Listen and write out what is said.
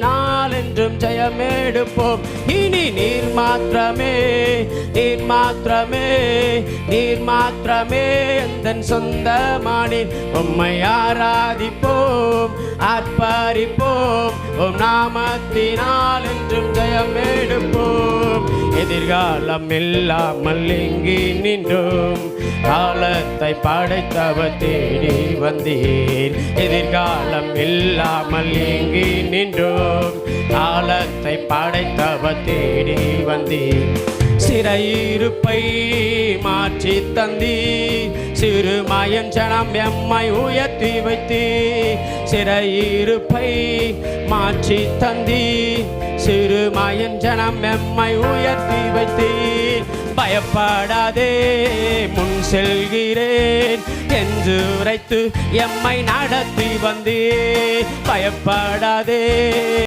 நாளென்றும் ஜெயமெடுப்போம். இனி நீர் மாத்திரமே, நீர் மாத்திரமே, நீர் மாத்திரமே எந்தன் சொந்தமானீர். உம்மை ஆராதிப்போம், ஆர்ப்பரிப்போம். உம் நாமத்தினால் என்றும் ஜெயமெடுப்போம். எதிர்காலம் இல்லாமல் இங்கு நின்றோம், காலத்தை படைத்தவர் தேடி வந்தீர். எதிர்காலம் இல்லாமல் இங்கு நின்றோம், காலத்தை படைத்தவர் தேடி வந்தீர். சிறையிருப்பை மாற்றி தந்தீர், சிறுமயன் ஜனம் எம்மை உயர்த்தி வைத்தீர். சிறையிருப்பை மாற்றி தந்தீர், சிறுமயன் ஜனம் எம்மை உயர்த்தி வைத்தீர். பயப்படாதே முன் செல்கிறேன் என்று உரைத்து எம்மை நடத்தி வந்தீர். பயப்படாதே